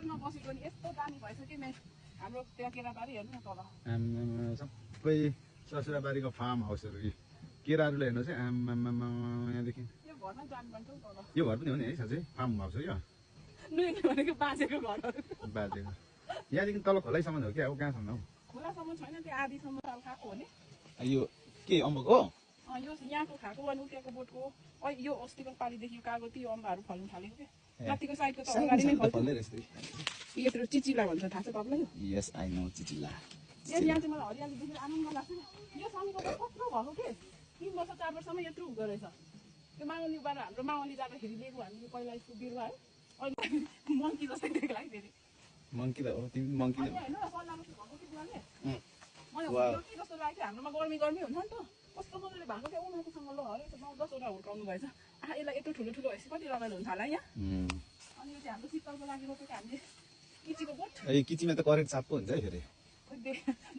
होटलमा बसेको नि यस्तो दामी भएछ कि हाम्रो त्यहाँ केराबारी हेर्नु न तल सबै ससुराबारीको फार्म हाउसहरू केराहरूले हेर्नुहोस् है आम्मामा यहाँदेखि यो घरमा जानु पर्छ तल यो घर पनि हो नि है साँच्चै फार्म हाउस हो यो नुइने भनेको बाँचेको घरहरू बाजेको यहाँदेखि तल खोलाइसम्म हो क्या अब कहाँसम्म हौ खोलासम्म छैन त्यो आधीसम्म साल खाएको हो नि यो के अम्बक हो यो यहाँको खाएको अनि उतिको बोटको यो अस्तिको पालिदेखि कागो त्यो अम्बाहरू फल्नु थालेको क्या माथिको साइडको त अगाडि नै फल्छ यत्रो चिचिला भन्छ थाहा छ तपाईँलाई यस आई नो चिचिला यहाँ चाहिँ मलाई हरियाली देखेर आनन्द लाग्छ यो समीको त कत्रो भएको के 3 वर्ष 4 वर्षमा यत्रो हुँदो रहेछ त्यो माउलीबाट हाम्रो माउली जाँदाखेरि लिएको हामीले पहिला यसको बिरुवा है अहिले मङ्की जस्तै देख्ला है फेरि मङ्की त हो तिमी मङ्की त होइन सल्लाहमा भएको कि बुवाले मलाई के जस्तो लाग्यो हाम्रोमा गर्मी गर्मी हुन्छ नि त कस्तो मजाले भएको क्या उनीहरूसँग ल हरे 9-10 वटा हुर्काउनु भएछ यसलाई यत्रो ठुलो ठुलो भएपछि कति रमाइलो हुन्छ होला यहाँ अनि यो चाहिँ हाम्रो शीतलको लागि रोपेको हामीले किचीको बोट किचीमा त करेन्ट सापको हुन्छ है फेरि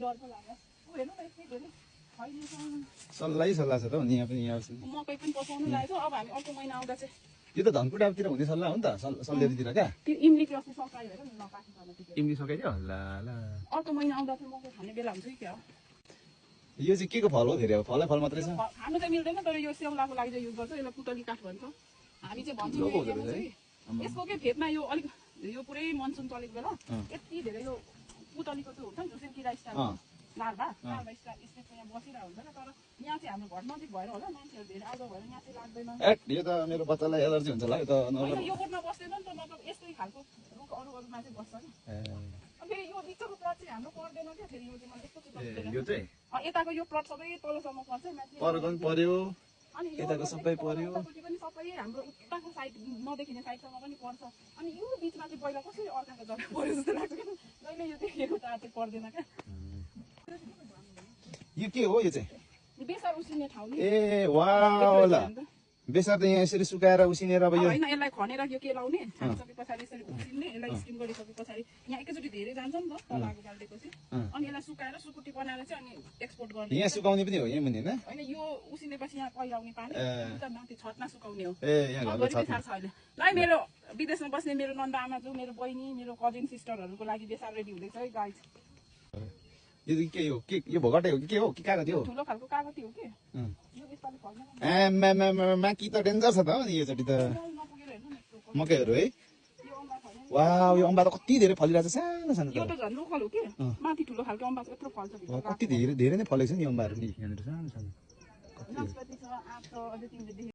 डर पो लाग्यो हेर्नु न यस्तै धेरै सल्लाह छ त यहाँ पनि यहाँ मकै पनि पकाउनु लागेको अब हामी अर्को महिना आउँदा चाहिँ यो त धनकुटातिर हुने सल्लाह हो नि त सल्लेरीतिर क्या त्यो इम्लीको अस्ति सकाइ भएर नि नकाट्नु इम्ली सकाइदियो ल ल अर्को महिना आउँदा चाहिँ मकै खाने बेला हुन्छ कि क्या यो चाहिँ के को फल हो फेरि अब फल मात्रै छ खानु चाहिँ मिल्दैन तर यो स्याउलाको लागि चाहिँ युज गर्छ यसलाई पुतली काठ भन्छ हामी चाहिँ भन्छौँ यसको के फेदमा यो अलिक यो पुरै मनसुन चलेको बेला यति धेरै यो पुतलीको चाहिँ हुन्छ नि जुन किरा स्टाइल लार्भा स्टाइल स्टेजको यहाँ बसिरहेको हुन्छ तर यहाँ चाहिँ हाम्रो घर नजिक भएर होला मान्छेहरू धेरै आउँदा भएर यहाँ चाहिँ लाग्दैन यो त मेरो बच्चालाई एलर्जी हुन्छ होला यो त यो बोटमा बस्दैन नि त मतलब यस्तै खालको रुख अरूमा चाहिँ बस्छ नि फेरि यो बिचको प्लट चाहिँ हाम्रो पर्दैन क्या फेरि यो चाहिँ मलाई यस्तो यो चाहिँ यताको यो प्लट सबै तलसम्म पर्छ माथि परगन पर्यो अनि यताको सबै पर्यो पनि सबै हाम्रो उताको साइड नदेखिने साइडसम्म पनि पर्छ अनि यो बिचमा चाहिँ पहिला कसरी अर्काको जग्गा पर्यो जस्तो लाग्छ कि जहिले यो देखेको त चाहिँ पर्दैन क्या यो के हो यो चाहिँ बेसार उसिन्ने ठाउँ नि ए वाह ल बेसार त यहाँ यसरी सुकाएर उसिनेर अब यो होइन यसलाई खनेर यो के लाउने खाइसके पछाडि यसरी उसिन्ने यसलाई स्टिम गरिसके पछाडि यहाँ एकैचोटि धेरै जान्छ नि त तलाको बाल्टेपछि अनि यसलाई सुकाएर सुकुटी बनाएर चाहिँ अनि एक्सपोर्ट गर्ने यहाँ सुकाउने पनि हो यहाँ मुनि हैन होइन यो उसिनेपछि यहाँ पहिलाउने पानी त माथि छतमा सुकाउने हो ए यहाँ घरको छतमा छ अहिले ल मेरो विदेशमा बस्ने मेरो नन्दा आमा जो मेरो बहिनी मेरो कजिन सिस्टरहरूको लागि बेसार रेडी हुँदैछ है गाइस यो के हो के यो भोगटे हो कि के हो कि कागती हो ठुलो खालको कागती हो के यो यसपालि फल्दैन ए माकी त डेन्जर छ त हो नि योचोटि त मकैहरू है वाह यो अम्बा त कति धेरै फलिरहेको छ सानो सानो यो त झन् लोकल हो के माथि ठुलो खालको अम्बा यत्रो फल्छ कति धेरै धेरै नै फलेको छ नि अम्बाहरू नि यहाँनिर सानो सानो नास्पाती छ आँप छ अझै तिमीले